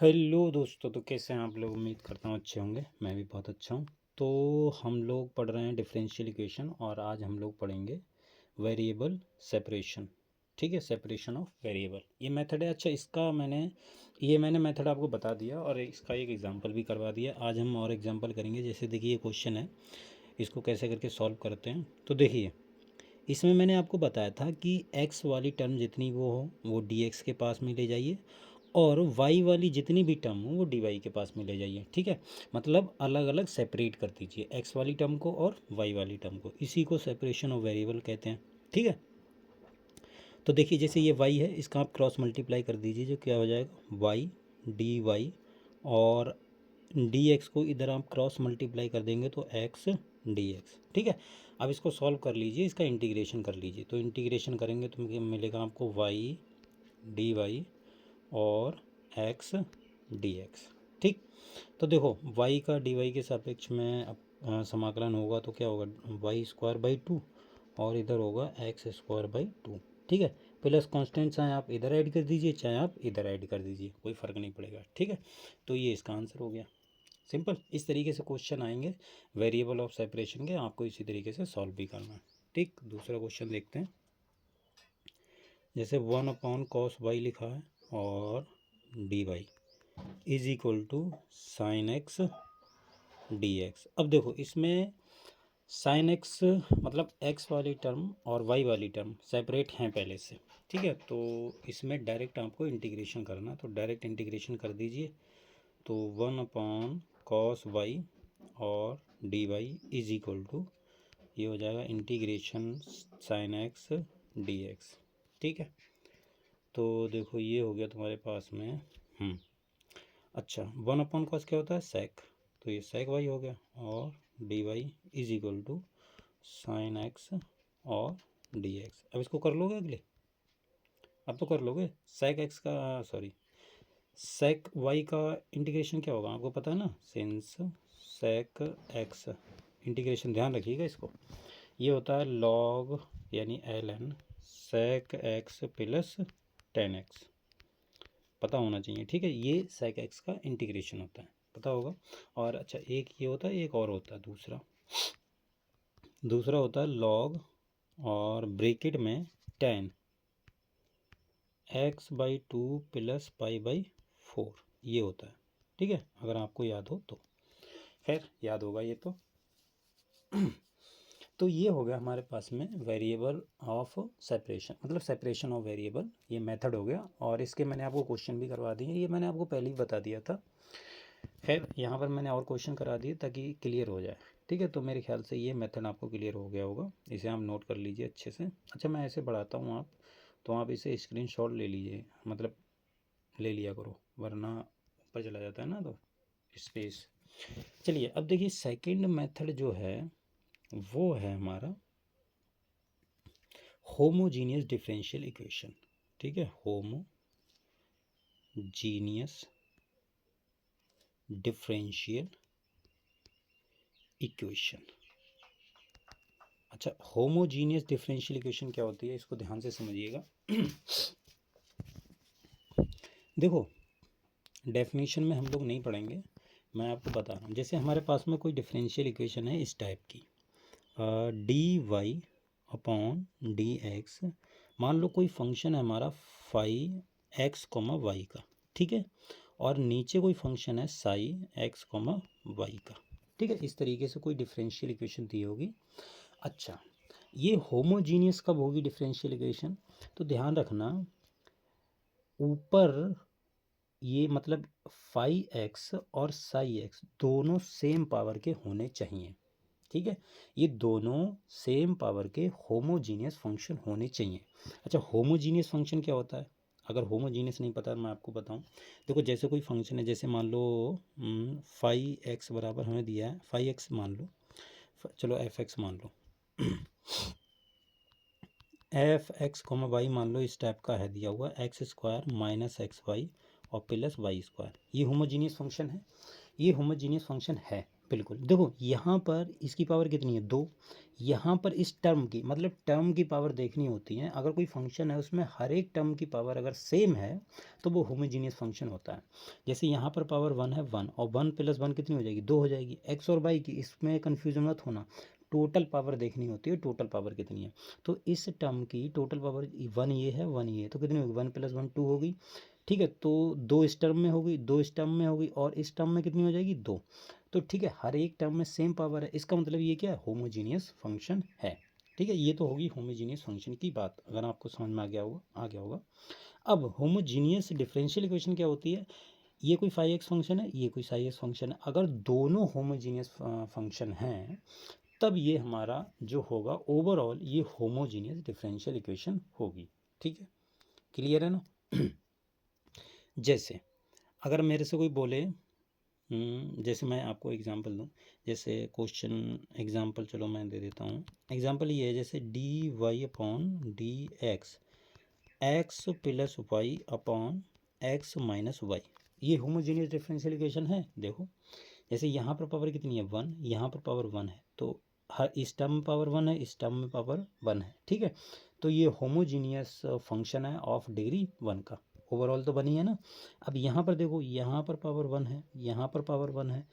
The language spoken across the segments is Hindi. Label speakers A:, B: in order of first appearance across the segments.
A: हेलो दोस्तों, तो कैसे हैं आप लोग। उम्मीद करता हूँ अच्छे होंगे। मैं भी बहुत अच्छा हूँ। तो हम लोग पढ़ रहे हैं डिफरेंशियल इक्वेशन और आज हम लोग पढ़ेंगे वेरिएबल सेपरेशन। ठीक है, सेपरेशन ऑफ वेरिएबल ये मेथड है। अच्छा, मैंने मेथड आपको बता दिया और इसका एक एग्जांपल भी करवा दिया। आज हम और एग्जांपल करेंगे। जैसे देखिए, ये क्वेश्चन है, इसको कैसे करके सॉल्व करते हैं। तो देखिए, इसमें मैंने आपको बताया था कि एक्स वाली टर्म जितनी वो हो वो डी एक्स के पास में ले जाइए और y वाली जितनी भी टर्म हो वो dy के पास में ले जाइए। ठीक है, मतलब अलग अलग सेपरेट कर दीजिए x वाली टर्म को और y वाली टर्म को। इसी को सेपरेशन ऑफ वेरिएबल कहते हैं। ठीक है, तो देखिए, जैसे ये y है, इसका आप क्रॉस मल्टीप्लाई कर दीजिए, जो क्या हो जाएगा y dy, और dx को इधर आप क्रॉस मल्टीप्लाई कर देंगे तो x dx। ठीक है, अब इसको सॉल्व कर लीजिए, इसका इंटीग्रेशन कर लीजिए। तो इंटीग्रेशन करेंगे तो मिलेगा आपको y dy और x dx। ठीक, तो देखो y का dy के सापेक्ष में समाकलन होगा तो क्या होगा वाई स्क्वायर बाई टू, और इधर होगा एक्स स्क्वायर बाई टू। ठीक है, प्लस कांस्टेंट चाहे आप इधर ऐड कर दीजिए चाहे आप इधर ऐड कर दीजिए, कोई फ़र्क नहीं पड़ेगा। ठीक है, तो ये इसका आंसर हो गया। सिंपल, इस तरीके से क्वेश्चन आएंगे वेरिएबल ऑफ सेपरेशन के, आपको इसी तरीके से सॉल्व भी करना है। ठीक, दूसरा क्वेश्चन देखते हैं। जैसे 1/cos y लिखा है और dy is equal to sine x d x. अब देखो, इसमें साइन एक्स मतलब एक्स वाली टर्म और वाई वाली टर्म सेपरेट हैं पहले से। ठीक है, तो इसमें डायरेक्ट आपको इंटीग्रेशन करना, तो डायरेक्ट इंटीग्रेशन कर दीजिए। तो 1/cos y और d y is equal to ये हो जाएगा integration sine x d x. ठीक है, तो देखो ये हो गया तुम्हारे पास में। अच्छा, 1/cos क्या होता है सेक, तो ये सेक वाई हो गया, और d y is equal to sine x और डी एक्स। अब इसको कर लोगे अगले, अब तो कर लोगे। सेक एक्स का सॉरी सेक वाई का इंटीग्रेशन क्या होगा आपको पता है ना, सिंस सेक एक्स। इंटीग्रेशन ध्यान रखिएगा इसको, ये होता है लॉग यानी l n sec x plus tan x, पता होना चाहिए। ठीक है, ये सेक एक्स का इंटीग्रेशन होता है, पता होगा। और अच्छा, एक ये होता है, एक और होता है दूसरा होता है लॉग और ब्रैकेट में ten x by two plus pi by four, ये होता है। ठीक है, अगर आपको याद हो तो, खैर याद होगा ये तो। तो ये हो गया हमारे पास में वेरिएबल ऑफ सेपरेशन, मतलब सेपरेशन ऑफ वेरिएबल, ये मेथड हो गया। और इसके मैंने आपको क्वेश्चन भी करवा दिए, ये मैंने आपको पहले ही बता दिया था। खैर, यहाँ पर मैंने और क्वेश्चन करा दिए ताकि क्लियर हो जाए। ठीक है, तो मेरे ख्याल से ये मेथड आपको क्लियर हो गया होगा, इसे आप नोट कर लीजिए अच्छे से। अच्छा, मैं ऐसे बढ़ाता हूँ आप, तो आप इसे स्क्रीनशॉट ले लीजिए, मतलब ले लिया करो, वरना ऊपर चला जाता है ना तो स्पेस। चलिए, अब देखिए सेकंड मेथड जो है वो है हमारा होमोजीनियस डिफरेंशियल इक्वेशन। ठीक है, होमोजीनियस डिफरेंशियल इक्वेशन। अच्छा, होमोजीनियस डिफरेंशियल इक्वेशन क्या होती है, इसको ध्यान से समझिएगा। देखो, डेफिनेशन में हम लोग नहीं पढ़ेंगे, मैं आपको बता रहा हूँ। जैसे हमारे पास में कोई डिफरेंशियल इक्वेशन है इस टाइप की, d y upon d x. मान लो कोई फंक्शन है हमारा फाई एक्स कॉमा वाई का, ठीक है, और नीचे कोई फंक्शन है साई एक्स कॉमा वाई का। ठीक है, इस तरीके से कोई डिफरेंशियल इक्वेशन दी होगी। अच्छा, ये होमोजीनियस कब होगी डिफरेंशियल इक्वेशन, तो ध्यान रखना, ऊपर ये मतलब फाई एक्स और साई एक्स दोनों सेम पावर के होने चाहिए। ठीक है, ये दोनों सेम पावर के होमोजीनियस फंक्शन होने चाहिए। अच्छा, होमोजीनियस फंक्शन क्या होता है, अगर होमोजीनियस नहीं पता मैं आपको बताऊं। देखो, जैसे कोई फंक्शन है, जैसे मान लो फाई एक्स बराबर हमें दिया है, फाई एक्स मान लो, चलो एफ एक्स मान लो, एफ एक्स कॉमा वाई मान लो इस टाइप का है दिया हुआ, x square minus x y और प्लस वाई स्क्वायर। ये होमोजीनियस फंक्शन है, ये होमोजीनियस फंक्शन है। बिल्कुल, देखो यहाँ पर इसकी पावर कितनी है 2, यहाँ पर इस टर्म की मतलब टर्म की पावर देखनी होती है। अगर कोई फंक्शन है उसमें हर एक टर्म की पावर अगर सेम है तो वो होमोजीनियस फंक्शन होता है। जैसे यहाँ पर पावर 1 है 1 और 1 प्लस 1 कितनी हो जाएगी 2 हो जाएगी। एक्स और वाई की इसमें कन्फ्यूजन मत होना, टोटल पावर देखनी होती है, टोटल पावर कितनी है। तो इस टर्म की टोटल पावर 1 ये है 1 ये है, तो कितनी होगी 1 प्लस 1 2 होगी। ठीक है, तो 2 इस टर्म में होगी, 2 इस टर्म में होगी और इस टर्म में कितनी हो जाएगी 2। तो ठीक है, हर एक टर्म में सेम पावर है, इसका मतलब ये क्या है होमोजीनियस फंक्शन है। ठीक है, ये तो होगी होमोजीनियस फंक्शन की बात, अगर आपको समझ में आ गया होगा। अब होमोजीनियस डिफरेंशियल इक्वेशन क्या होती है, ये कोई फाई एक्स फंक्शन है, ये कोई साई एक्स फंक्शन है, अगर दोनों होमोजीनियस फंक्शन हैं तब ये हमारा जो होगा ओवरऑल ये होमोजीनियस डिफरेंशियल इक्वेशन होगी। ठीक है, क्लियर है ना। जैसे अगर मेरे से कोई बोले जैसे मैं आपको एग्जांपल दूं, जैसे क्वेश्चन एग्जांपल चलो मैं दे देता हूँ। एग्जांपल ये है जैसे d y upon d x x plus y upon x minus y, ये होमोजीनियस डिफरेंशियल इक्वेशन है। देखो जैसे यहाँ पर पावर कितनी है 1, यहाँ पर पावर 1 है, तो हर इस टर्म में पावर 1 है, इस टर्म में पावर 1 है। ठीक है, तो ये होमोजीनियस फंक्शन है ऑफ डिग्री 1 का, ओवरऑल तो बनी है ना। अब यहाँ पर देखो, यहाँ पर पावर 1 है, यहाँ पर पावर 1 है,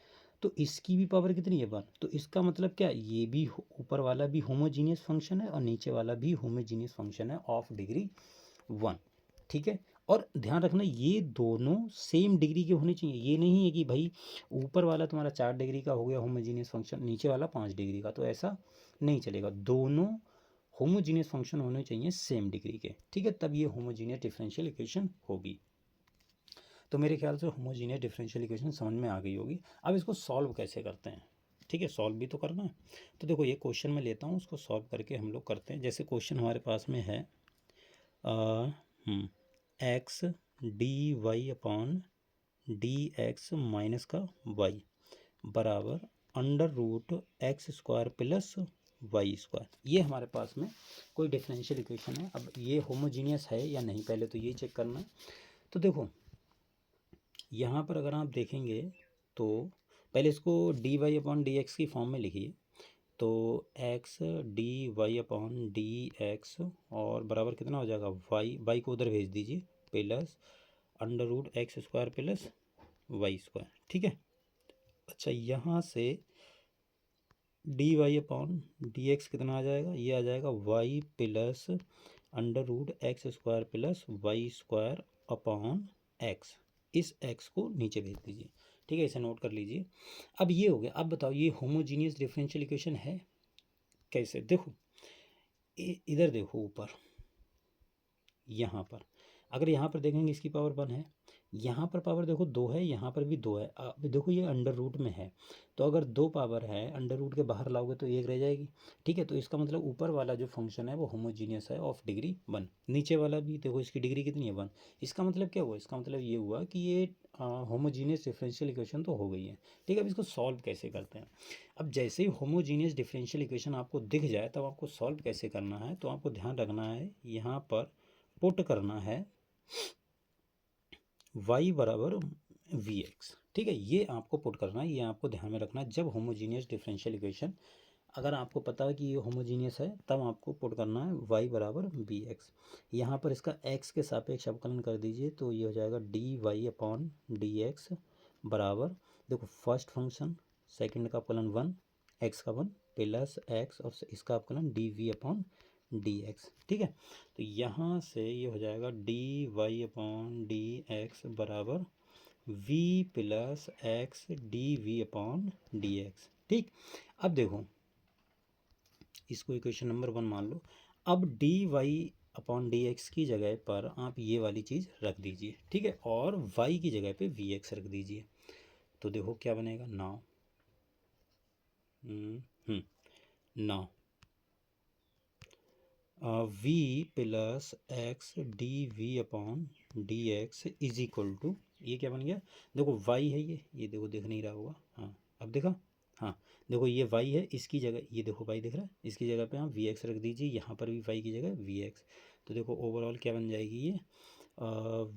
A: तो इसकी भी पावर कितनी है 1, तो इसका मतलब क्या, ये भी ऊपर वाला भी होमोजीनियस फंक्शन है और नीचे वाला भी होमोजीनियस फंक्शन है ऑफ डिग्री 1। ठीक है, और ध्यान रखना ये दोनों सेम डिग्री के होने चाहिए, ये नहीं है कि भाई ऊपर वाला तुम्हारा 4 डिग्री का हो गया होमोजीनियस फंक्शन, नीचे वाला 5 डिग्री का, तो ऐसा नहीं चलेगा। दोनों होमोजीनियस फंक्शन होने चाहिए सेम डिग्री के। ठीक है, तब ये होमोजीनियस डिफरेंशियल इक्वेशन होगी। तो मेरे ख्याल से होमोजीनियस डिफरेंशियल इक्वेशन समझ में आ गई होगी। अब इसको सॉल्व कैसे करते हैं, ठीक है, सॉल्व भी तो करना है। तो देखो ये क्वेश्चन मैं लेता हूँ, उसको सॉल्व करके हम लोग करते हैं। जैसे क्वेश्चन हमारे पास में है x d y upon d x minus का वाई बराबर under root x square plus y square, ये हमारे पास में कोई डिफरेंशियल इक्वेशन है। अब ये होमोजीनियस है या नहीं पहले तो ये चेक करना है। तो देखो यहाँ पर अगर आप देखेंगे तो पहले इसको d y upon d x की फॉर्म में लिखिए। तो x d y upon d x और बराबर कितना हो जाएगा वाई, वाई को उधर भेज दीजिए, plus under root x square plus y square. ठीक है, अच्छा यहाँ से d y upon d x कितना आ जाएगा, ये आ जाएगा y plus under root x square plus y square upon x, इस एक्स को नीचे भेज दीजिए। ठीक है, इसे नोट कर लीजिए। अब ये हो गया। अब बताओ ये होमोजीनियस डिफरेंशियल इक्वेशन है कैसे, देखो इधर देखो ऊपर, यहाँ पर अगर यहाँ पर देखेंगे इसकी पावर 1 है, यहाँ पर पावर देखो 2 है, यहाँ पर भी 2 है। अब देखो ये अंडर रूट में है, तो अगर 2 पावर है अंडर रूट के बाहर लाओगे तो 1 रह जाएगी। ठीक है, तो इसका मतलब ऊपर वाला जो फंक्शन है वो होमोजीनियस है ऑफ डिग्री 1, नीचे वाला भी देखो इसकी डिग्री कितनी है 1। इसका मतलब क्या हुआ, इसका मतलब ये हुआ कि ये होमोजीनियस डिफरेंशियल इक्वेशन तो हो गई है। ठीक है, अब इसको सॉल्व कैसे करते हैं। अब जैसे ही होमोजीनियस डिफरेंशियल इक्वेशन आपको दिख जाए तब आपको सॉल्व कैसे करना है, तो आपको ध्यान रखना है यहाँ पर पुट करना है y बराबर वी एक्स। ठीक है, ये आपको पुट करना है, ये आपको ध्यान में रखना है। जब होमोजीनियस डिफरेंशियल इक्वेशन अगर आपको पता है कि ये होमोजीनियस है तब आपको पुट करना है y बराबर वी एक्स। यहाँ पर इसका x के सापेक्ष अवकलन कर दीजिए, तो ये हो जाएगा d y upon d x बराबर, देखो फर्स्ट फंक्शन सेकंड का अवकलन 1 x का 1 प्लस x और इसका अवकलन d v upon d x. ठीक है, तो यहाँ से ये हो जाएगा d y upon d x बराबर v plus x d v upon d x. ठीक, अब देखो इसको इक्वेशन नंबर 1 मान लो। अब d y upon d x की जगह पर आप ये वाली चीज़ रख दीजिए। ठीक है, और y की जगह पे वी एक्स रख दीजिए, तो देखो क्या बनेगा now now v plus x d v upon d x is equal to, ये क्या बन गया, देखो y है ये देखो दिख नहीं रहा होगा, हाँ अब देखा, हाँ देखो ये y है, इसकी जगह ये देखो y दिख रहा है, इसकी जगह पे आप वी एक्स रख दीजिए, यहाँ पर भी y की जगह वी एक्स। तो देखो ओवरऑल क्या बन जाएगी ये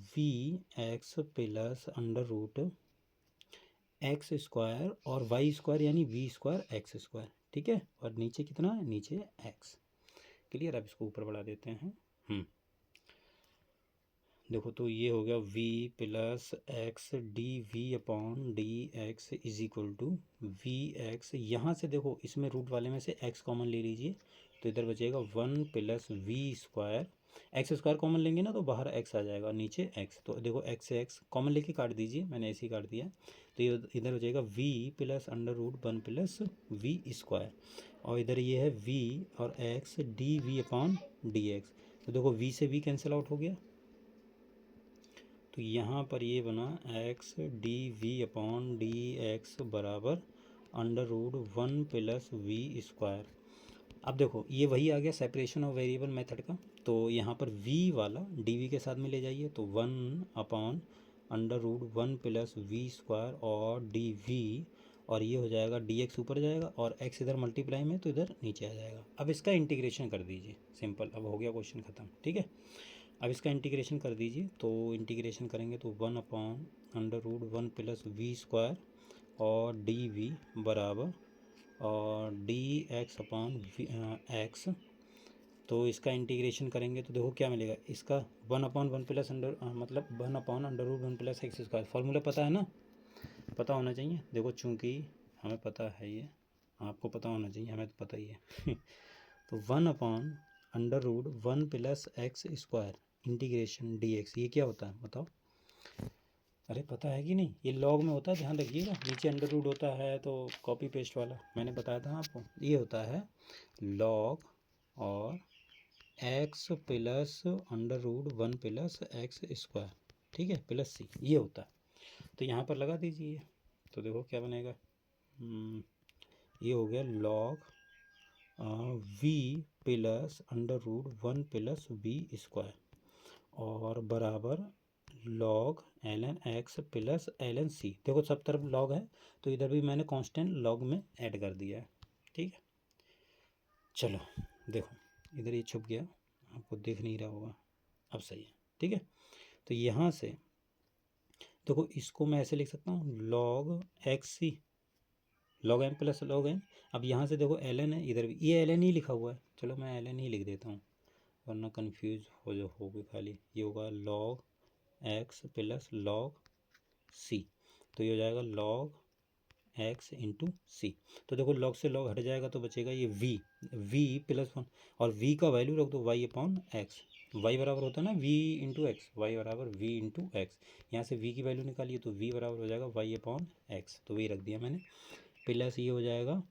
A: v x plus under root x square और वाई स्क्वायर यानी वी स्क्वायर एक्स स्क्वायर, ठीक है। और नीचे कितना है, नीचे एक्स। क्लियर। अब इसको ऊपर बढ़ा देते हैं। देखो तो ये हो गया v plus x d v upon d x is equal to v x. यहाँ से देखो इसमें रूट वाले में से x कॉमन ले लीजिए तो इधर बचेगा 1 plus v square. X square common लेंगे ना तो बाहर x आ जाएगा, नीचे x। तो देखो x से x कॉमन लेके काट दीजिए, मैंने ऐसे ही काट दिया। तो ये इधर बचेगा v plus under root 1 plus v square, और इधर ये है v और x d v upon d x. तो देखो v से v कैंसिल आउट हो गया, तो यहाँ पर ये बना x d v upon d x बराबर under root 1 plus v square. अब देखो ये वही आ गया सेपरेशन ऑफ वेरिएबल मेथड का। तो यहाँ पर v वाला dv के साथ में ले जाइए तो 1 upon under root 1 plus v square और dv, और ये हो जाएगा dx ऊपर जाएगा और x इधर मल्टीप्लाई में तो इधर नीचे आ जाएगा। अब इसका इंटीग्रेशन कर दीजिए, सिंपल। अब हो गया क्वेश्चन ख़त्म, ठीक है। अब इसका इंटीग्रेशन कर दीजिए, तो इंटीग्रेशन करेंगे तो 1 upon under root 1 plus v square और डी वी बराबर और डी एक्स अपॉन एक्स। तो इसका इंटीग्रेशन करेंगे तो देखो क्या मिलेगा, इसका 1 अपॉन 1 प्लस अंडर मतलब 1 upon under root 1 plus x square. Formula पता है ना, पता होना चाहिए। देखो चूँकि हमें पता है, ये आपको पता होना चाहिए, हमें तो पता ही है तो 1 upon under root 1 plus x square integration d x, ये क्या होता है बताओ। अरे पता है कि नहीं, ये लॉग में होता है, ध्यान रखिएगा। नीचे अंडर रूट होता है तो कॉपी पेस्ट वाला मैंने बताया था आपको, ये होता है लॉग और x plus under root 1 plus x square, ठीक है, प्लस सी, ये होता है। तो यहाँ पर लगा दीजिए तो देखो क्या बनेगा, ये हो गया log v plus under root 1 plus v square और बराबर log l n x plus l n c. देखो सब तरफ लॉग है तो इधर भी मैंने कांस्टेंट लॉग में ऐड कर दिया है, ठीक है। चलो देखो इधर ये छुप गया, आपको दिख नहीं रहा होगा, अब सही है, ठीक है। तो यहाँ से देखो इसको मैं ऐसे लिख सकता हूँ log x c log n plus log n. अब यहाँ से देखो एल एन है, इधर भी ये एल एन ही लिखा हुआ है, चलो मैं एल एन ही लिख देता हूँ वरना कन्फ्यूज हो गई खाली। ये होगा log x plus log c, तो ये हो जाएगा लॉग एक्स इंटू सी। तो देखो लॉग से लॉग हट जाएगा तो बचेगा ये वी प्लस 1 और v का वैल्यू रख दो वाई अपॉन एक्स। वाई बराबर होता है ना v इंटू एक्स, वाई बराबर v इंटू एक्स। यहाँ से v की वैल्यू निकालिए तो v बराबर हो जाएगा वाई अपॉन एक्स, तो वही रख दिया मैंने। प्लस ये हो जाएगा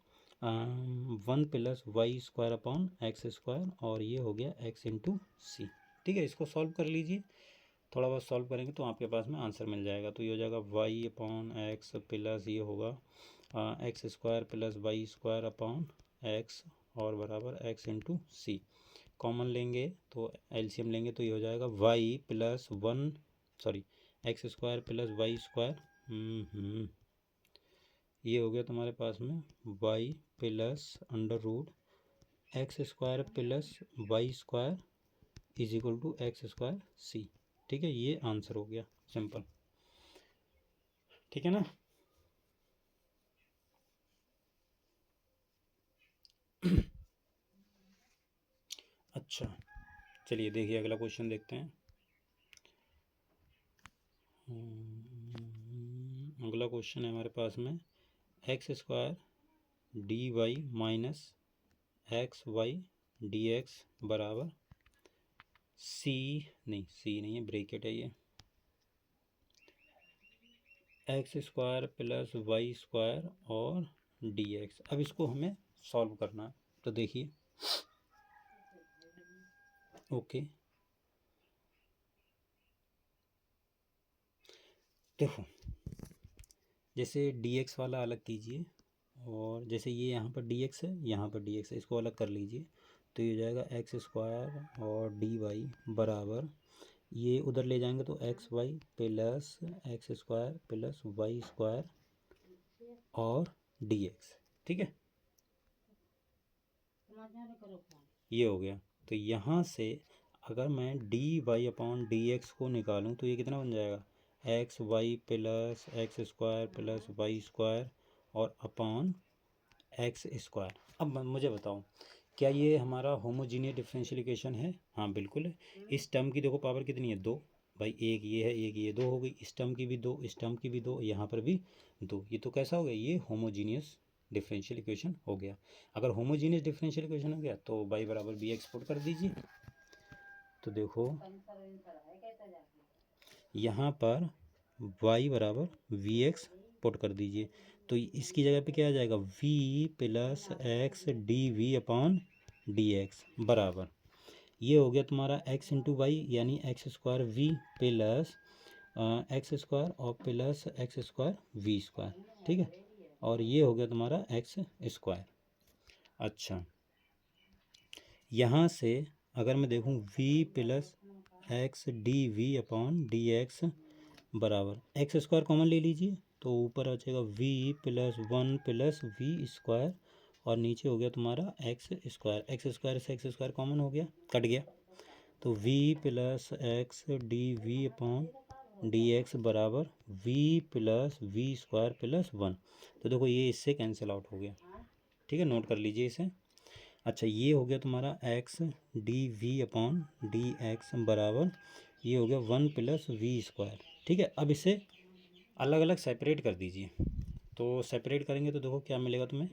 A: 1 plus y square upon x square और ये हो गया x इंटू सी, ठीक है। इसको सॉल्व कर लीजिए, थोड़ा बहुत सॉल्व करेंगे तो आपके पास में आंसर मिल जाएगा। तो ये हो जाएगा वाई अपॉन एक्स प्लस ये होगा x square plus y square upon x और बराबर एक्स इंटू सी। कॉमन लेंगे तो एलसीएम लेंगे तो ये हो जाएगा y plus 1 sorry x square plus y square, ये हो गया तुम्हारे पास में y plus under root x square plus y square is equal to x square c, ठीक है। ये आंसर हो गया, सिंपल, ठीक है ना। अच्छा चलिए देखिए अगला क्वेश्चन देखते हैं। अगला क्वेश्चन है हमारे पास में x square d y minus x y d x बराबर सी नहीं है, ब्रैकेट है ये, x square plus y square और डी एक्स। अब इसको हमें सॉल्व करना है, तो देखिए ओके देखो जैसे डी एक्स वाला अलग कीजिए और जैसे ये यहाँ पर डी एक्स है, यहाँ पर डी एक्स है, इसको अलग कर लीजिए तो ये हो जाएगा एक्स स्क्वायर और डी वाई बराबर ये उधर ले जाएंगे तो x y plus x square plus y square और डी एक्स, ठीक है। ये हो गया। तो यहाँ से अगर मैं d y upon d x को निकालूँ तो ये कितना बन जाएगा, x y plus x square plus y square और अपॉन एक्स स्क्वायर। अब मुझे बताओ, क्या ये हमारा होमोजीनियस डिफरेंशियल इक्वेशन है? हाँ बिल्कुल है। इस टर्म की देखो पावर कितनी है, 2। भाई एक ये है, एक ये, 2 हो गई। इस टर्म की भी 2, इस टर्म की भी 2, यहाँ पर भी 2। ये तो कैसा हो गया, ये होमोजीनियस डिफरेंशियल इक्वेशन हो गया। अगर होमोजीनियस डिफरेंशियल इक्वेशन हो गया तो y बराबर बी एक्स पुट कर दीजिए। तो देखो यहाँ पर y बराबर वी एक्स पुट कर दीजिए। तो इसकी जगह पे क्या आ जाएगा, v plus x d v upon d x बराबर, ये हो गया तुम्हारा x इंटू वाई यानी x square v plus x square और plus x square v square, ठीक है। और ये हो गया तुम्हारा एक्स स्क्वायर। अच्छा, यहाँ से अगर मैं देखूँ v plus x d v upon d x बराबर एक्स स्क्वायर कॉमन ले लीजिए, तो ऊपर आ जाएगा v plus 1 plus v square और नीचे हो गया तुम्हारा एक्स स्क्वायर। एक्स स्क्वायर से एक्स स्क्वायर कॉमन हो गया, कट गया, तो v plus x d v upon d x बराबर v plus v square plus 1। तो देखो ये इससे कैंसिल आउट हो गया, ठीक है, नोट कर लीजिए इसे। अच्छा, ये हो गया तुम्हारा x d v upon d x बराबर ये हो गया 1 प्लस वी स्क्वायर, ठीक है। अब इसे अलग अलग सेपरेट कर दीजिए। तो सेपरेट करेंगे तो देखो क्या मिलेगा तुम्हें,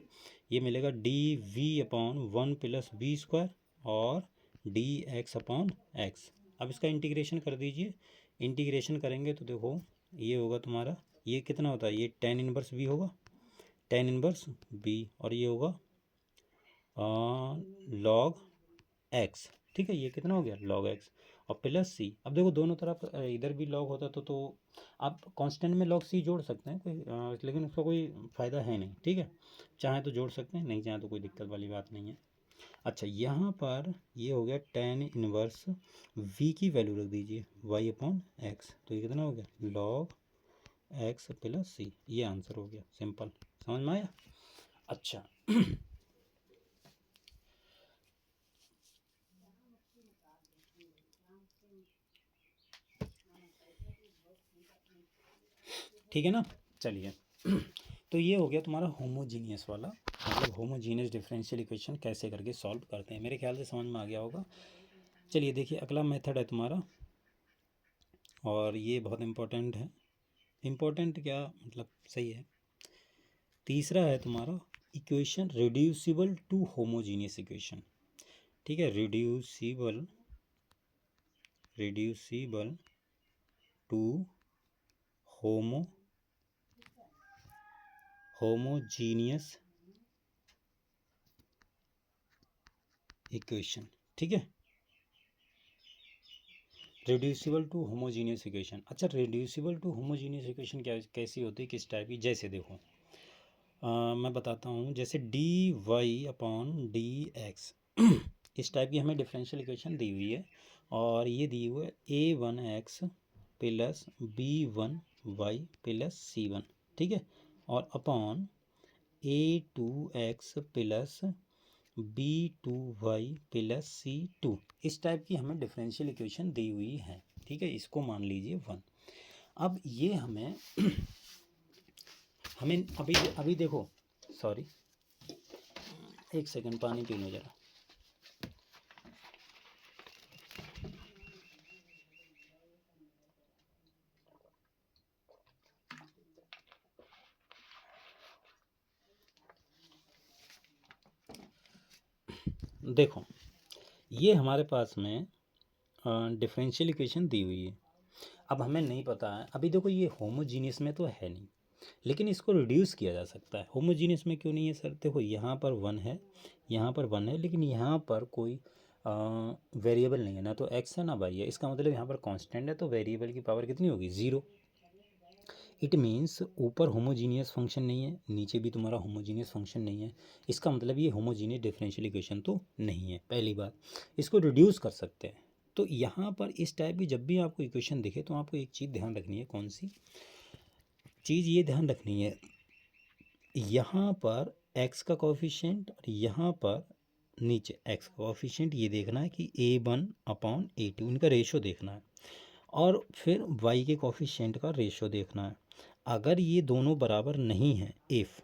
A: ये मिलेगा d v upon 1 plus v square और डी एक्स अपॉन एक्स। अब इसका इंटीग्रेशन कर दीजिए। इंटीग्रेशन करेंगे तो देखो ये होगा तुम्हारा, ये कितना होता है, ये tan इनवर्स बी होगा, tan इनवर्स बी, और ये होगा लॉग एक्स, ठीक है। ये कितना हो गया, लॉग एक्स और प्लस सी। अब देखो दोनों तरफ इधर भी लॉग होता तो आप कांस्टेंट में लॉग सी जोड़ सकते हैं, कोई लेकिन उसका कोई फ़ायदा है नहीं, ठीक है। चाहे तो जोड़ सकते हैं, नहीं चाहे तो कोई दिक्कत वाली बात नहीं है। अच्छा, यहाँ पर ये हो गया tan इनवर्स v की वैल्यू रख दीजिए y अपॉन एक्स, तो ये कितना हो गया, लॉग एक्स प्लस सी। ये आंसर हो गया, सिंपल, समझ में आया। अच्छा ठीक है ना, चलिए। तो ये हो गया तुम्हारा होमोजीनियस वाला, मतलब होमोजीनियस डिफरेंशियल इक्वेशन कैसे करके सॉल्व करते हैं। मेरे ख्याल से समझ में आ गया होगा। चलिए देखिए, अगला मेथड है तुम्हारा, और ये बहुत इम्पोर्टेंट है। इम्पोर्टेंट क्या मतलब, सही है। तीसरा है तुम्हारा equation reducible to homogeneous equation, ठीक है। रिड्यूसिबल टू होमोजीनियस इक्वेशन, ठीक है। Reducible to homogeneous equation. अच्छा, रिड्यूसिबल टू होमोजीनियस इक्वेशन क्या कैसी होती है, किस टाइप की, जैसे देखो मैं बताता हूँ। जैसे d y upon d x इस टाइप की हमें डिफरेंशियल इक्वेशन दी हुई है, और ये दी हुई है a1x plus b1y plus c1, ठीक है, और upon a2x plus b2y plus c2। इस टाइप की हमें डिफरेंशियल इक्वेशन दी हुई है, ठीक है। इसको मान लीजिए 1। अब ये हमें अभी देखो, सॉरी एक सेकंड, पानी पी लो जरा। देखो ये हमारे पास में डिफरेंशियल इक्वेशन दी हुई है। अब हमें नहीं पता है, अभी देखो ये होमोजीनियस में तो है नहीं, लेकिन इसको रिड्यूस किया जा सकता है। होमोजीनियस में क्यों नहीं है सर? देखो यहाँ पर 1 है, यहाँ पर 1 है, लेकिन यहाँ पर कोई वेरिएबल नहीं है, ना तो x है ना y है। इसका मतलब यहाँ पर कांस्टेंट है, तो वेरिएबल की पावर कितनी होगी, 0। इट मीन्स ऊपर होमोजीनियस फंक्शन नहीं है, नीचे भी तुम्हारा होमोजीनियस फंक्शन नहीं है। इसका मतलब ये होमोजीनियस डिफरेंशियल इक्वेशन तो नहीं है। पहली बात, इसको रिड्यूस कर सकते हैं। तो यहाँ पर इस टाइप की जब भी आपको इक्वेशन दिखे तो आपको एक चीज़ ध्यान रखनी है। कौन सी चीज़ ये ध्यान रखनी है, यहाँ पर x का कोफिशिएंट और यहाँ पर नीचे x का कोफिशिएंट, ये देखना है कि a1 अपॉन a2 इनका रेशो देखना है। और फिर y के कोफिशिएंट का रेशो देखना है। अगर ये दोनों बराबर नहीं हैं, इफ़,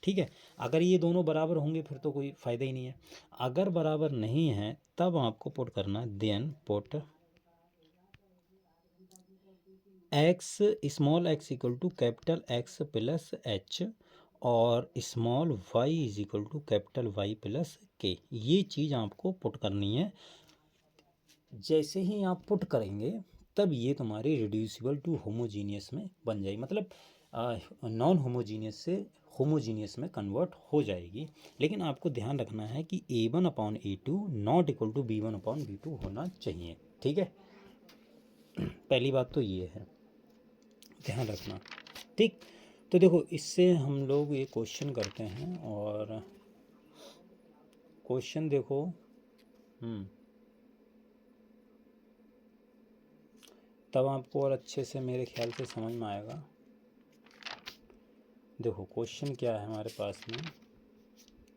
A: ठीक है, अगर ये दोनों बराबर होंगे फिर तो कोई फ़ायदा ही नहीं है। अगर बराबर नहीं है तब आपको पुट करना है, then put x, small x equal to capital x plus h और small y is equal to capital y plus k. ये चीज़ आपको पुट करनी है। जैसे ही आप पुट करेंगे तब ये तुम्हारी रिड्यूसिबल टू होमोजीनियस में बन जाएगी, मतलब नॉन होमोजीनियस से होमोजीनियस में कन्वर्ट हो जाएगी। लेकिन आपको ध्यान रखना है कि A1/A2 not equal to B1/B2 होना चाहिए, ठीक है। पहली बात तो ये है, ध्यान रखना, ठीक। तो देखो इससे हम लोग ये क्वेश्चन करते हैं और क्वेश्चन देखो, तब आपको और अच्छे से मेरे ख्याल से समझ में आएगा। देखो क्वेश्चन क्या है हमारे पास में,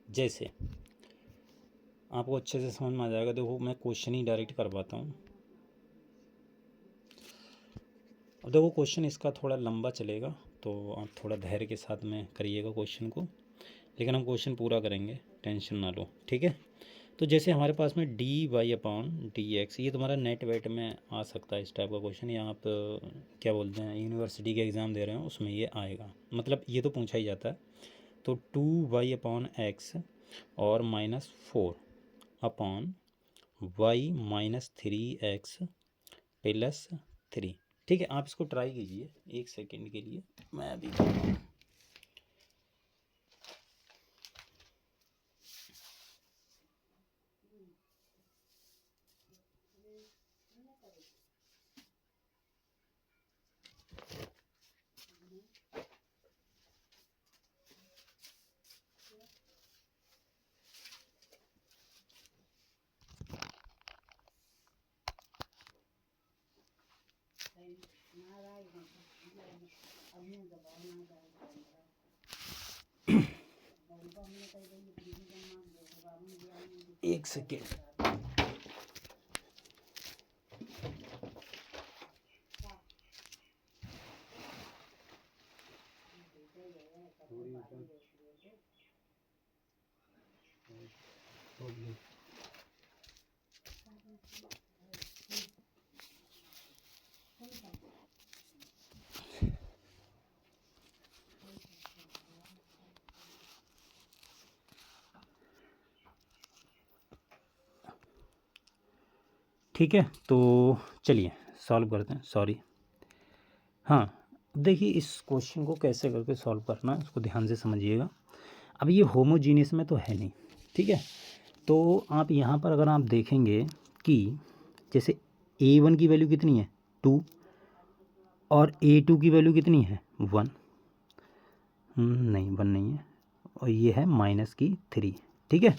A: जैसे आपको अच्छे से समझ में आ जाएगा। देखो मैं क्वेश्चन ही डायरेक्ट करवाता हूँ। अब देखो क्वेश्चन इसका थोड़ा लंबा चलेगा तो आप थोड़ा धैर्य के साथ में करिएगा क्वेश्चन को, लेकिन हम क्वेश्चन पूरा करेंगे, टेंशन ना लो, ठीक है। तो जैसे हमारे पास में dy/dx, ये तुम्हारा नेट वेट में आ सकता है इस टाइप का क्वेश्चन, या आप क्या बोलते हैं यूनिवर्सिटी के एग्ज़ाम दे रहे हो उसमें ये आएगा, मतलब ये तो पूछा ही जाता है। तो 2y/x और -4/y-3x प्लस 3, ठीक है। आप इसको ट्राई कीजिए एक सेकेंड के लिए, मैं अभी एक सेकेंड। ठीक है, तो चलिए सॉल्व करते हैं, सॉरी। हाँ देखिए इस क्वेश्चन को कैसे करके सॉल्व करना है उसको ध्यान से समझिएगा। अब ये होमोजीनियस में तो है नहीं, ठीक है। तो आप यहाँ पर अगर आप देखेंगे कि जैसे A1 की वैल्यू कितनी है 2 और A2 की वैल्यू कितनी है 1, नहीं 1 नहीं है, और ये है -3, ठीक है।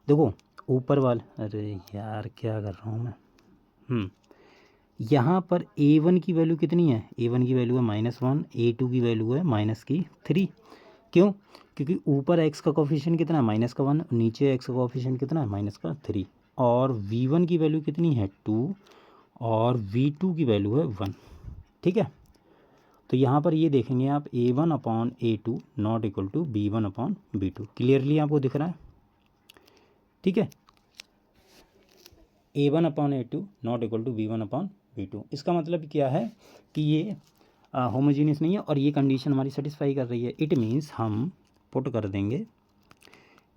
A: देखो ऊपर वाले, अरे यार क्या कर रहा हूँ मैं, यहाँ पर A1 की वैल्यू कितनी है, A1 की वैल्यू है -1, A2 की वैल्यू है -3। क्यों? क्योंकि ऊपर x का कोफिशिएंट कितना है -1, नीचे x का कोफिशिएंट कितना है -3, और V1 की वैल्यू कितनी है 2 और V2 की वैल्यू है 1, ठीक है। तो यहाँ पर ये देखेंगे आप A1/A2 not equal to B1/B2, clearly आपको दिख रहा है, ठीक है। A1/A2 not equal to B1/B2, इसका मतलब क्या है कि ये होमोजीनियस नहीं है और ये कंडीशन हमारी सेटिस्फाई कर रही है। इट मीन्स हम पुट कर देंगे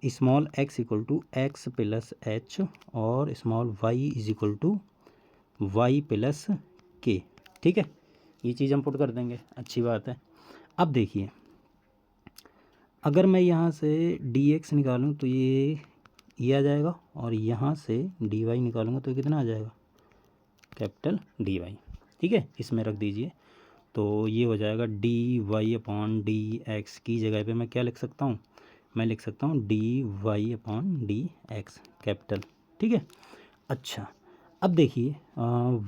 A: small x equal to x plus h और small y is equal to y plus k, ठीक है। ये चीज़ हम पुट कर देंगे, अच्छी बात है। अब देखिए अगर मैं यहाँ से dx निकालूँ तो ये आ जाएगा, और यहाँ से dy निकालूँगा तो कितना आ जाएगा कैपिटल dy, ठीक है। इसमें रख दीजिए, तो ये हो जाएगा dy/dx की जगह पे मैं क्या लिख सकता हूँ, मैं लिख सकता हूँ dy/dx कैपिटल, ठीक है। अच्छा अब देखिए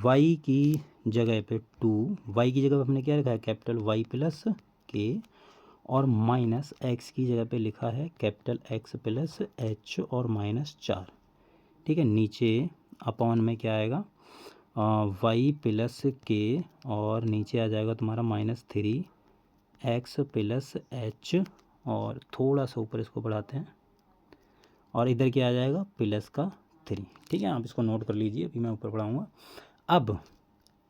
A: y की जगह पे 2, y की जगह पे हमने क्या लिखा है कैपिटल y प्लस के, और -x की जगह पे लिखा है कैपिटल x प्लस h और -4, ठीक है। नीचे अपॉन में क्या आएगा वाई प्लस के और नीचे आ जाएगा तुम्हारा -3 x प्लस एच और थोड़ा सा ऊपर इसको बढ़ाते हैं और इधर क्या आ जाएगा +3। ठीक है, आप इसको नोट कर लीजिए, अभी मैं ऊपर बढ़ाऊँगा। अब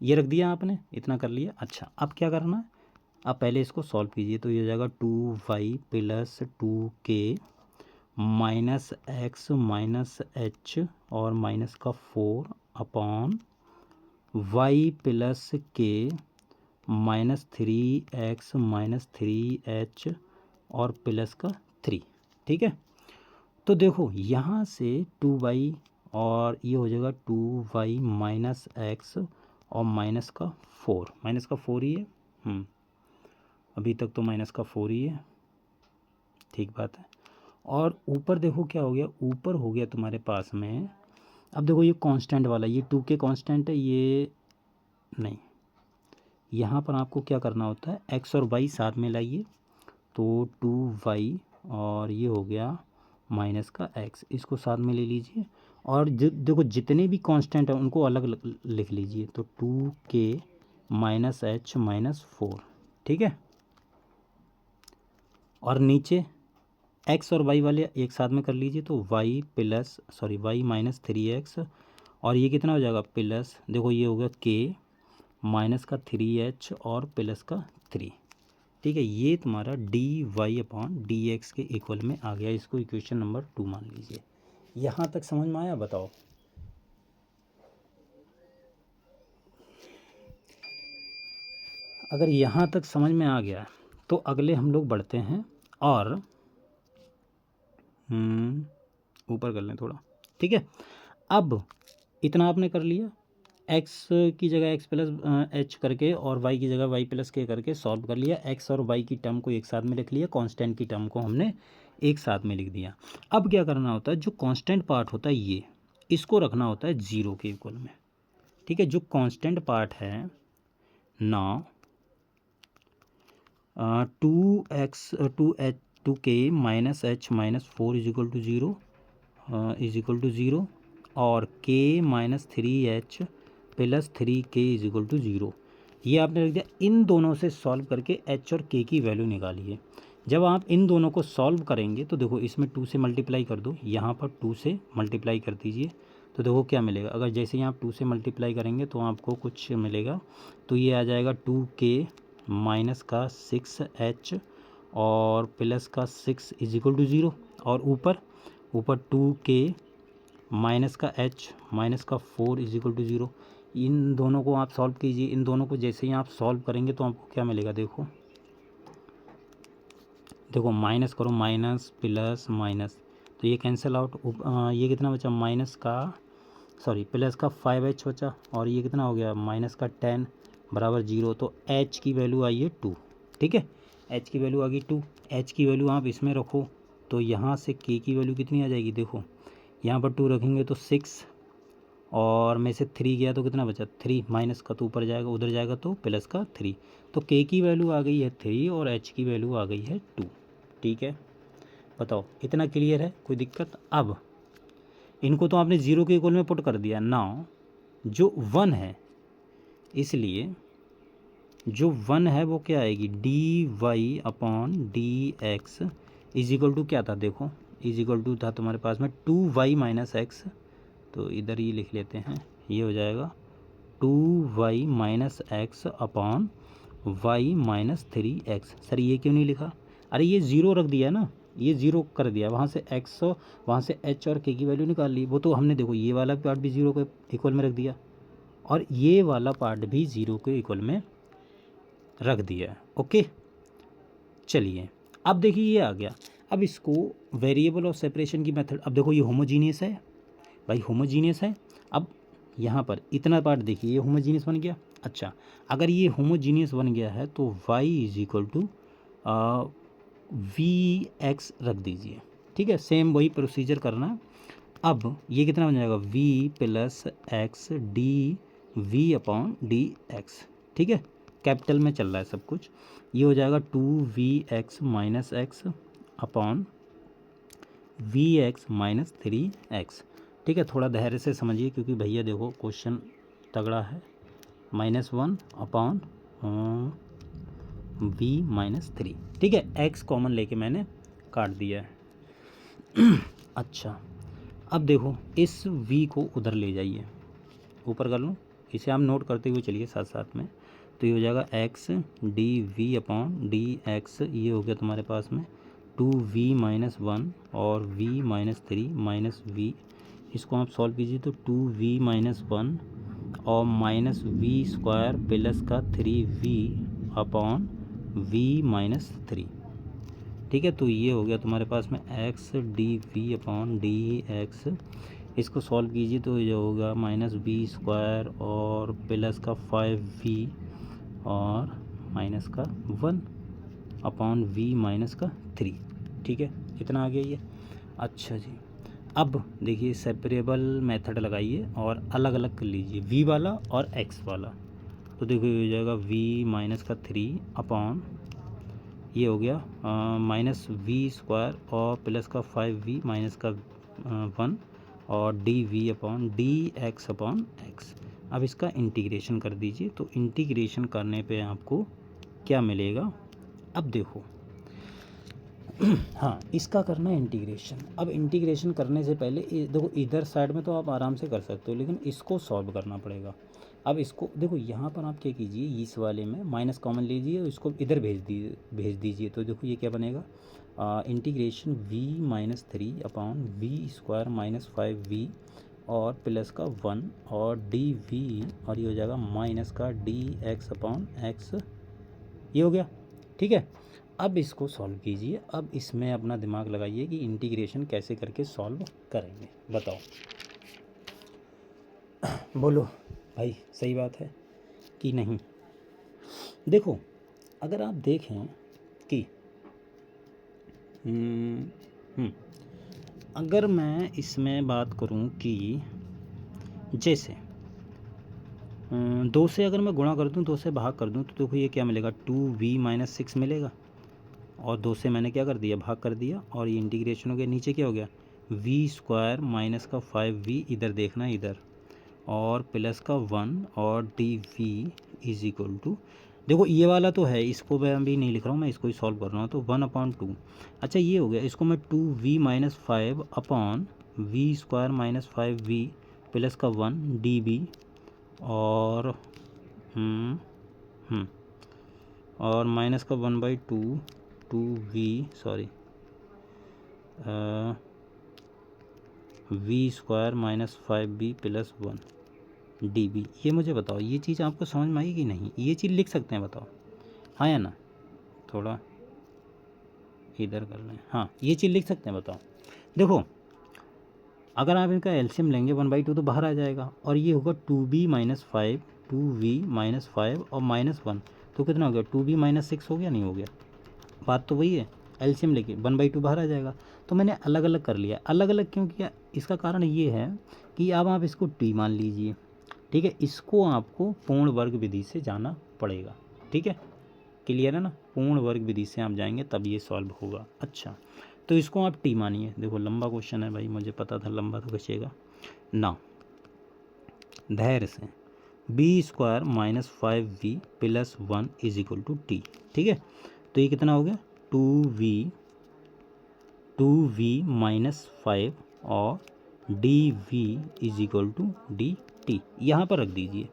A: ये रख दिया आपने, इतना कर लिया। अच्छा, अब क्या करना है, अब पहले इसको सॉल्व कीजिए। तो ये हो जाएगा 2y plus 2k minus x minus H और माइनस का 4 अपॉन y प्लस के -3x -3h और प्लस का 3। ठीक है, तो देखो यहाँ से 2y और ये हो जाएगा 2y माइनस एक्स और माइनस का 4 ही है। अभी तक तो -4 ही है, ठीक बात है। और ऊपर देखो क्या हो गया, ऊपर हो गया तुम्हारे पास में, अब देखो ये कांस्टेंट वाला, ये 2k कांस्टेंट है, ये नहीं। यहाँ पर आपको क्या करना होता है, x और y साथ में लाइए, तो 2y और ये हो गया माइनस का x, इसको साथ में ले लीजिए। और देखो जितने भी कांस्टेंट हैं उनको अलग लिख लीजिए, तो 2k माइनस एच माइनस 4। ठीक है, और नीचे x और y वाले एक साथ में कर लीजिए, तो y माइनस 3x और ये कितना हो जाएगा प्लस, देखो ये हो गया k माइनस का 3h और प्लस का 3। ठीक है, ये तुम्हारा dy अपॉन dx के इक्वल में आ गया। इसको इक्वेशन नंबर 2 मान लीजिए। यहाँ तक समझ में आया, बताओ। अगर यहाँ तक समझ में आ गया तो अगले हम लोग बढ़ते हैं और ऊपर कर लें थोड़ा। ठीक है, अब इतना आपने कर लिया, x की जगह x प्लस एच करके और y की जगह y प्लस के करके सॉल्व कर लिया। x और y की टर्म को एक साथ में लिख लिया, कांस्टेंट की टर्म को हमने एक साथ में लिख दिया। अब क्या करना होता है, जो कांस्टेंट पार्ट होता है ये इसको रखना होता है 0 के इक्वल में। ठीक है, जो कांस्टेंट पार्ट है ना 2k minus h minus 4 is equal to 0 और k minus 3h plus 3k is equal to 0, ये आपने रख दिया। इन दोनों से सॉल्व करके h और k की वैल्यू निकालिए। जब आप इन दोनों को सॉल्व करेंगे तो देखो इसमें 2 से मल्टीप्लाई कर दो, यहाँ पर 2 से मल्टीप्लाई कर दीजिए, तो देखो क्या मिलेगा। अगर जैसे ही आप 2 से मल्टीप्लाई करेंगे तो आपको कुछ मिलेगा, तो ये आ जाएगा 2k माइनस का 6h और प्लस का 6 इज इक्वल टू 0 और ऊपर 2k माइनस का h माइनस का 4 इज इक्वल टू 0। इन दोनों को आप सॉल्व कीजिए। इन दोनों को जैसे ही आप सॉल्व करेंगे तो आपको क्या मिलेगा, देखो माइनस करो, माइनस प्लस माइनस, तो ये कैंसिल आउट। ये कितना बचा, प्लस का 5h बचा और ये कितना हो गया माइनस का 10 बराबर 0। तो h की वैल्यू आई है 2। ठीक है, h की वैल्यू आ गई 2। h की वैल्यू आप इसमें रखो तो यहाँ से k की वैल्यू कितनी आ जाएगी, देखो यहाँ पर 2 रखेंगे तो 6 और में से 3 गया तो कितना बचा 3, माइनस का तो ऊपर जाएगा, उधर जाएगा तो प्लस का 3। तो k की वैल्यू आ गई है 3 और h की वैल्यू आ गई है 2। ठीक है, बताओ इतना क्लियर है, कोई दिक्कत। अब इनको तो आपने 0 के इक्वल में पुट कर दिया। नाउ जो 1 है, इसलिए जो 1 है वो क्या आएगी, dy upon dx is equal to क्या था, देखो इज इक्वल टू था तुम्हारे पास में 2y माइनस एक्स, तो इधर ही लिख लेते हैं, ये हो जाएगा 2y minus x upon y minus 3x। Sir ये क्यों नहीं लिखा, अरे ये 0 रख दिया ना, ये 0 कर दिया, वहाँ से x वहाँ से h और k की वैल्यू निकाल ली। वो तो हमने देखो ये वाला पार्ट भी 0 के इक्वल में रख दिया और ये वाला पार्ट भी 0 के इक्वल में रख दिया। ओके, चलिए अब देखिए ये आ गया। अब इसको वेरिएबल ऑफ सेपरेशन की मेथड, अब देखो ये होमोजीनियस है भाई, होमोजीनियस है। अब यहाँ पर इतना पार्ट देखिए, ये होमोजीनियस बन गया। अच्छा, अगर ये होमोजीनियस बन गया है तो y is equal to vx रख दीजिए। ठीक है, सेम वही प्रोसीजर करना। अब ये कितना बन जाएगा, v plus x d v upon d x. ठीक है, कैपिटल में चल रहा है सब कुछ। ये हो जाएगा 2vx minus x upon vx minus 3x। ठीक है, थोड़ा धैर्य से समझिए क्योंकि भैया देखो क्वेश्चन तगड़ा है, -1 अपॉन v-3। ठीक है, x कॉमन लेके मैंने काट दिया है। अच्छा, अब देखो इस v को उधर ले जाइए, ऊपर कर लूँ, इसे हम नोट करते हुए चलिए साथ साथ में। तो ये हो जाएगा x dv अपॉन dx, ये हो गया तुम्हारे पास में 2v-1 और v-3 माइनस v, इसको आप सॉल्व कीजिए तो 2v-1 और -v² प्लस का 3v अपॉन v-3। ठीक है, तो ये हो गया तुम्हारे पास में x dv अपॉन dx, इसको सॉल्व कीजिए तो ये होगा -v² और प्लस का 5v और माइनस का 1 अपॉन v-3। ठीक है, इतना आ गया ये। अच्छा जी, अब देखिए सेपरेबल मेथड लगाइए और अलग अलग कर लीजिए v वाला और x वाला। तो देखो ये हो जाएगा v-3 अपॉन, ये हो गया -v² और प्लस का 5v माइनस का 1 और dv upon dx upon x। अब इसका इंटीग्रेशन कर दीजिए, तो इंटीग्रेशन करने पे आपको क्या मिलेगा, अब देखो हाँ, इसका करना है इंटीग्रेशन। अब इंटीग्रेशन करने से पहले देखो इधर साइड में तो आप आराम से कर सकते हो, लेकिन इसको सॉल्व करना पड़ेगा। अब इसको देखो यहाँ पर आप क्या कीजिए, इस वाले में माइनस कॉमन लीजिए और इसको इधर भेज दीजिए। तो देखो ये क्या बनेगा, integration v-3 upon v² minus 5v और प्लस का 1 और dv, और ये हो जाएगा माइनस का dx अपॉन x, ये हो गया। ठीक है, अब इसको सॉल्व कीजिए। अब इसमें अपना दिमाग लगाइए कि इंटीग्रेशन कैसे करके सॉल्व करेंगे, बताओ, बोलो भाई, सही बात है कि नहीं। देखो अगर आप देखें कि अगर मैं इसमें बात करूं कि जैसे 2 से अगर मैं गुणा कर दूं, 2 से भाग कर दूं, तो देखो ये क्या मिलेगा, 2v-6 मिलेगा, और 2 से मैंने क्या कर दिया, भाग कर दिया, और ये इंटीग्रेशन हो गया। नीचे क्या हो गया, v² माइनस का 5v, इधर देखना इधर, और प्लस का 1 और dv इज इक्वल टू, देखो ये वाला तो है, इसको मैं अभी नहीं लिख रहा हूँ, मैं इसको ही सॉल्व कर रहा हूँ, तो 1/2। अच्छा ये हो गया, इसको मैं 2v-5 upon v² minus 5v plus का 1 dv और माइनस का 1/2 v² minus 5v plus 1 dv। ये मुझे बताओ, ये चीज़ आपको समझ में आई कि नहीं, ये चीज़ लिख सकते हैं, बताओ हाँ या ना, थोड़ा इधर कर लें, हाँ ये चीज़ लिख सकते हैं, बताओ। देखो अगर आप इनका एलसीएम लेंगे 1/2 तो बाहर आ जाएगा, और ये होगा 2v-5 2v-5 और -1, तो कितना हो गया, 2v-6 हो गया, नहीं हो गया, बात तो वही है, एलसीएम लेके 1/2 बाहर आ जाएगा। तो मैंने अलग अलग कर लिया। अलग अलग क्यों किया, इसका कारण ये है कि अब आप इसको टी मान लीजिए। ठीक है, इसको आपको पूर्ण वर्ग विधि से जाना पड़ेगा। ठीक है, क्लियर है ना, पूर्ण वर्ग विधि से आप जाएंगे तब ये सॉल्व होगा। अच्छा, तो इसको आप टी मानिए। देखो लंबा क्वेश्चन है भाई, मुझे पता था लंबा तो खींचेगा ना, धैर्य से, b² minus 5v plus 1 is equal to t. ठीक है, तो ये कितना हो गया, 2v-5 और dv is equal to dt, यहाँ पर रख दीजिए।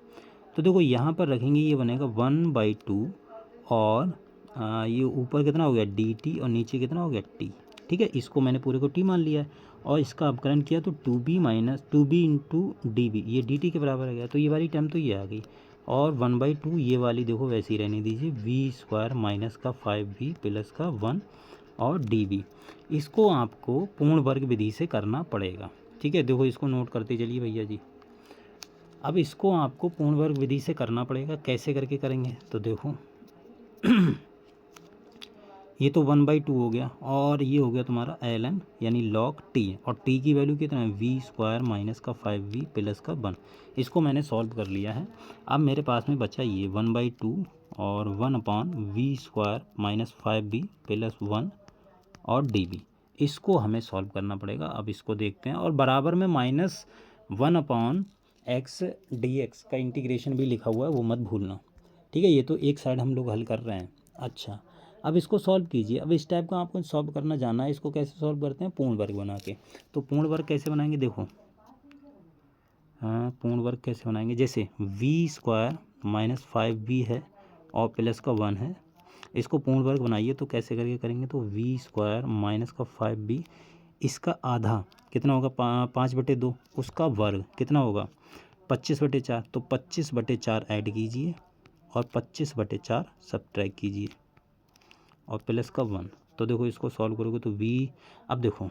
A: तो देखो यहाँ पर रखेंगे, ये बनेगा 1/2 और ये ऊपर कितना हो गया dt और नीचे कितना हो गया t। ठीक है, इसको मैंने पूरे को t मान लिया है और इसका अपकरण किया तो 2b इंटू dv, ये dt के बराबर आ गया। तो ये वाली टर्म तो ये आ गई, और 1/2 ये वाली देखो वैसे ही रहने दीजिए, v² माइनस का 5v प्लस का 1 और dv। इसको आपको पूर्ण वर्ग विधि से करना पड़ेगा। ठीक है, देखो इसको नोट करते चलिए भैया जी। अब इसको आपको पूर्ण वर्ग विधि से करना पड़ेगा, कैसे करके करेंगे, तो देखो ये तो 1/2 हो गया, और ये हो गया तुम्हारा ln यानी log t, और t की वैल्यू कितना है, v² माइनस का 5v प्लस का 1। इसको मैंने सॉल्व कर लिया है। अब मेरे पास में बचा ये 1/2 और 1/v² माइनस 5v प्लस 1 और dv। इसको हमें सॉल्व करना पड़ेगा। अब इसको देखते हैं, और बराबर में -1/, एक्स डी एक्स का इंटीग्रेशन भी लिखा हुआ है, वो मत भूलना, ठीक है। ये तो एक साइड हम लोग हल कर रहे हैं। अच्छा, अब इसको सॉल्व कीजिए। अब इस टाइप का आपको सॉल्व करना जाना है। इसको कैसे सॉल्व करते हैं, पूर्ण वर्ग बना के। तो पूर्ण वर्ग कैसे बनाएंगे, देखो, हाँ, पूर्ण वर्ग कैसे बनाएंगे, जैसे v² -5v है और प्लस का 1 है, इसको पूर्ण वर्ग बनाइए। तो कैसे करके करेंगे, तो v² माइनस का 5v, इसका आधा कितना होगा, 5/2, उसका वर्ग कितना होगा 25/4। तो 25/4 ऐड कीजिए और 25/4 सब्ट्रैक्ट कीजिए और प्लस का 1। तो देखो इसको सॉल्व करोगे तो v, अब देखो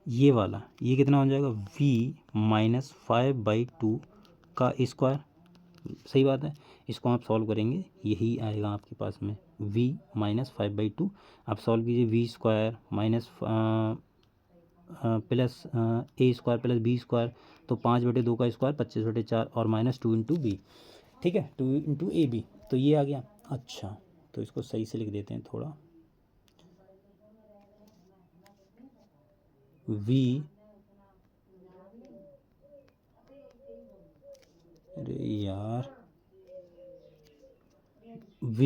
A: ये वाला, ये कितना हो जाएगा, v -5/2 का स्क्वायर, सही बात है। इसको आप सॉल्व करेंगे, यही आएगा आपके पास में v -5/2। आप सॉल्व कीजिए, v² minus plus a² plus b², तो 5/2 का स्क्वायर 25/4 और -2 × b, ठीक है, 2 × ab, तो ये आ गया। अच्छा, तो इसको सही से लिख देते हैं थोड़ा, v, अरे यार, v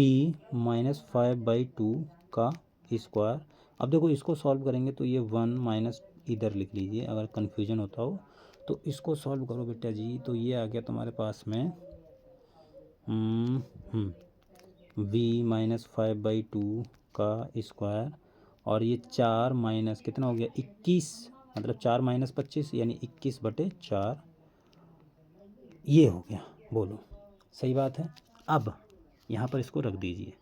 A: -5/2 का स्क्वायर। अब देखो इसको सॉल्व करेंगे तो ये 1 माइनस इधर लिख लीजिए, अगर कन्फ्यूजन होता हो तो इसको सॉल्व करो बेटा जी। तो ये आ गया तुम्हारे पास में v -5/2 का स्क्वायर, और ये 4 माइनस कितना हो गया 21, मतलब 4 - 25 यानी 21/4, ये हो गया। बोलो, सही बात है। अब यहाँ पर इसको रख दीजिए।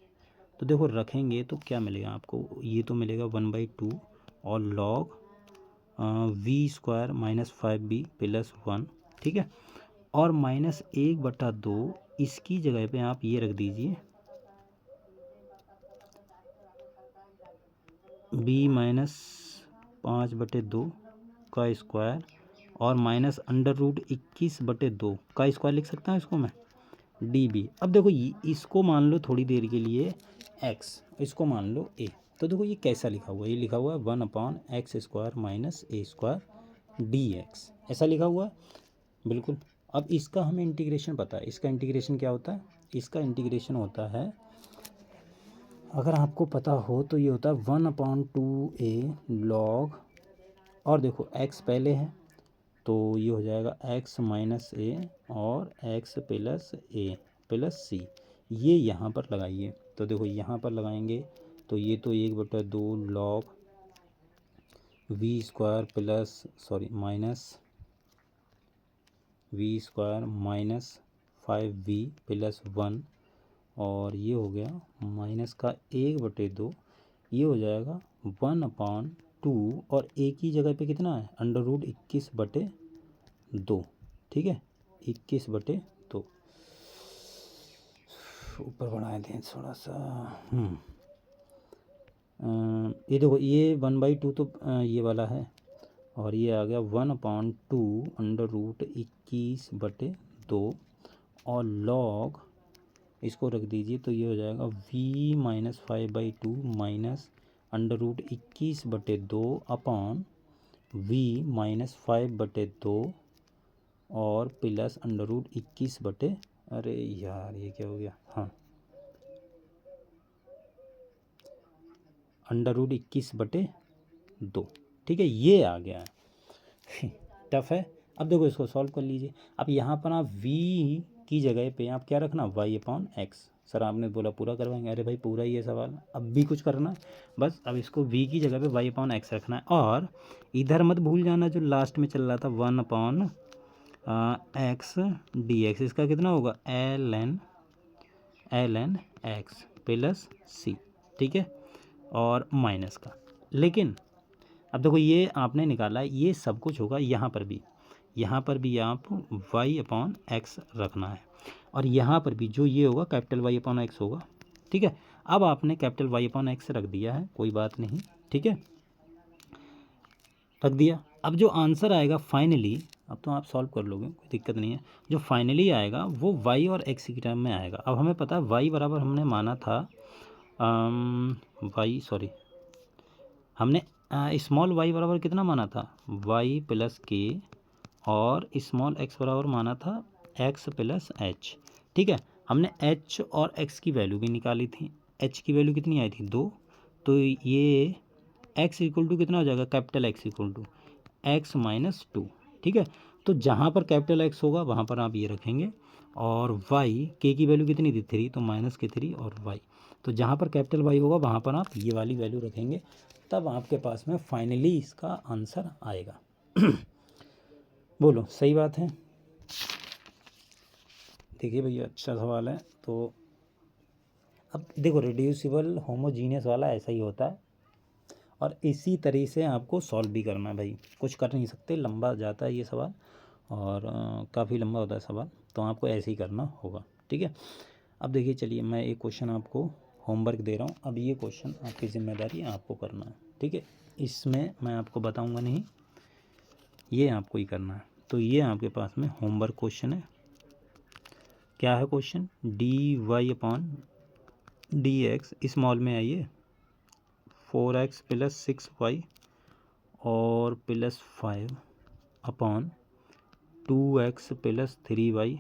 A: तो देखो रखेंगे तो क्या मिलेगा आपको, ये तो मिलेगा 1/2 और log v² -5v प्लस 1, ठीक है। और -1/2 इसकी जगह पे आप ये रख दीजिए, b -5/2 का स्क्वायर और -√21/2 का स्क्वायर लिख सकता हूँ इसको मैं, db। अब देखो इसको मान लो थोड़ी देर के लिए x, इसको मान लो a। तो देखो ये कैसा लिखा हुआ है, ये लिखा हुआ है 1/x² - a² dx, ऐसा लिखा हुआ है, बिल्कुल। अब इसका हमें इंटीग्रेशन पता है। इसका इंटीग्रेशन क्या होता है, इसका इंटीग्रेशन होता है, अगर आपको पता हो तो ये होता है 1/2a log, और देखो x पहले है तो ये हो जाएगा x - a और x + a + c, ये यहाँ पर लगाइए। तो देखो यहाँ पर लगाएंगे तो ये तो 1/2 log v² -5v + 1, और ये हो गया माइनस का 1/2, ये हो जाएगा 1/2, और a की जगह पे कितना है, √21/2, ठीक है, 21/2, ऊपर बढ़ाए दें थोड़ा सा। ये देखो ये 1/2 तो ये वाला है, और ये आ गया 1/2 √21/2, और log इसको रख दीजिए तो ये हो जाएगा v -5/2 माइनस √21/2 अपॉन v -5/2 और प्लस √21, अरे यार ये क्या हो गया, हाँ, √21/2, ठीक है, ये आ गया है। टफ है। अब देखो इसको सॉल्व कर लीजिए। अब यहाँ पर आप v की जगह पे आप क्या रखना, y/x। सर आपने बोला पूरा करवाएंगे, अरे भाई पूरा ही है सवाल, अब भी कुछ करना है बस। अब इसको v की जगह पे y/x रखना है, और इधर मत भूल जाना जो लास्ट में चल रहा था 1/x dx, इसका कितना होगा ln x प्लस c, ठीक है, और माइनस का। लेकिन अब देखो ये आपने निकाला है, ये सब कुछ होगा यहाँ पर भी आप y/x रखना है, और यहाँ पर भी जो ये होगा कैपिटल Y/x होगा, ठीक है। अब आपने कैपिटल Y/x रख दिया है, कोई बात नहीं, ठीक है, रख दिया। अब जो आंसर आएगा फाइनली, अब तो आप सॉल्व कर लोगे, कोई दिक्कत नहीं है, जो फाइनली आएगा वो y और x की टर्म में आएगा। अब हमें पता है y बराबर हमने माना था हमने स्मॉल y बराबर कितना माना था, y + k और स्मॉल एक्स बराबर माना था एक्स प्लस एच। ठीक है, हमने एच और एक्स की वैल्यू भी निकाली थी। एच की वैल्यू कितनी आई थी 2, तो ये एक्स इक्वल टू कितना हो जाएगा, capital x equal to x minus 2। ठीक है, तो जहाँ पर कैपिटल एक्स होगा वहाँ पर आप ये रखेंगे, और वाई के की वैल्यू कितनी थी 3, तो माइनस के 3 और वाई, तो जहाँ पर कैपिटल वाई होगा वहाँ पर आप ये वाली वैल्यू रखेंगे, तब आपके पास में फाइनली इसका आंसर आएगा। बोलो सही बात है। देखिए भैया अच्छा सवाल है। तो अब देखो रिड्यूसिबल होमोजीनियस वाला ऐसा ही होता है, और इसी तरीके से आपको सॉल्व भी करना है भाई, कुछ कर नहीं सकते, लंबा जाता है ये सवाल, और काफ़ी लंबा होता है सवाल, तो आपको ऐसे ही करना होगा। ठीक है, अब देखिए चलिए मैं एक क्वेश्चन आपको होमवर्क दे रहा हूँ, अब ये क्वेश्चन आपकी जिम्मेदारी आपको करना है। ठीक है, इसमें मैं आपको बताऊँगा नहीं, ये आपको ही करना है। तो ये आपके पास में होमवर्क क्वेश्चन है। क्या है question, d y upon d x small में आइए 4x प्लस 6y और plus 5 upon 2x plus 3y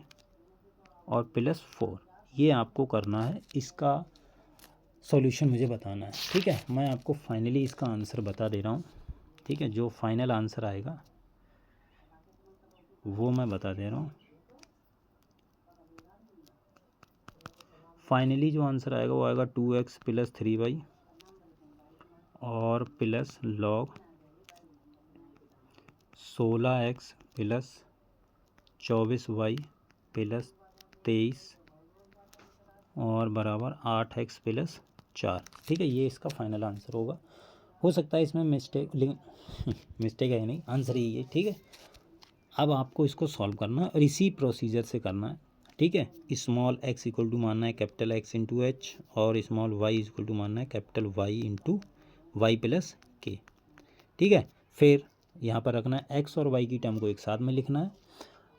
A: और प्लस 4, ये आपको करना है, इसका सॉल्यूशन मुझे बताना है। ठीक है, मैं आपको फाइनली इसका आंसर बता दे रहा हूँ। ठीक है, जो फाइनल आंसर आएगा वो मैं बता दे रहा हूँ। फाइनली जो आंसर आएगा वो आएगा 2x प्लस 3y और plus log 16x plus 24y plus 23 और बराबर 8x प्लस 4। ठीक है, ये इसका फाइनल आंसर होगा। हो सकता है इसमें मिस्टेक, लेकिन मिस्टेक है नहीं, आंसर ही है। ठीक है, अब आपको इसको सॉल्व करना है और इसी प्रोसीजर से करना है। ठीक है, स्मॉल एक्स इक्वल टू मानना है कैपिटल एक्स इंटू एच, और स्मॉल वाई इक्वल टू मानना है capital y into y plus k. ठीक है, फिर यहाँ पर रखना है एक्स और वाई की टर्म को एक साथ में लिखना है,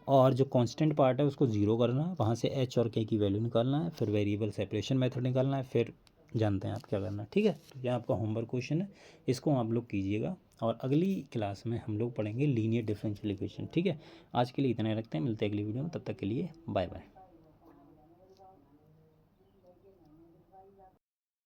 A: और जो कांस्टेंट पार्ट है उसको ज़ीरो करना है, वहाँ से एच और के की वैल्यू निकालना है, फिर वेरिएबल सेपरेशन मेथड निकालना है, फिर जानते हैं आप क्या करना है। ठीक है, तो यह आपका होमवर्क क्वेश्चन है, इसको आप लोग कीजिएगा, और अगली क्लास में हम लोग पढ़ेंगे लीनियर डिफरेंशियल इक्वेशन। ठीक है, आज के लिए इतना ही रखते हैं, मिलते हैं अगली वीडियो में, तब तक के लिए बाय बाय।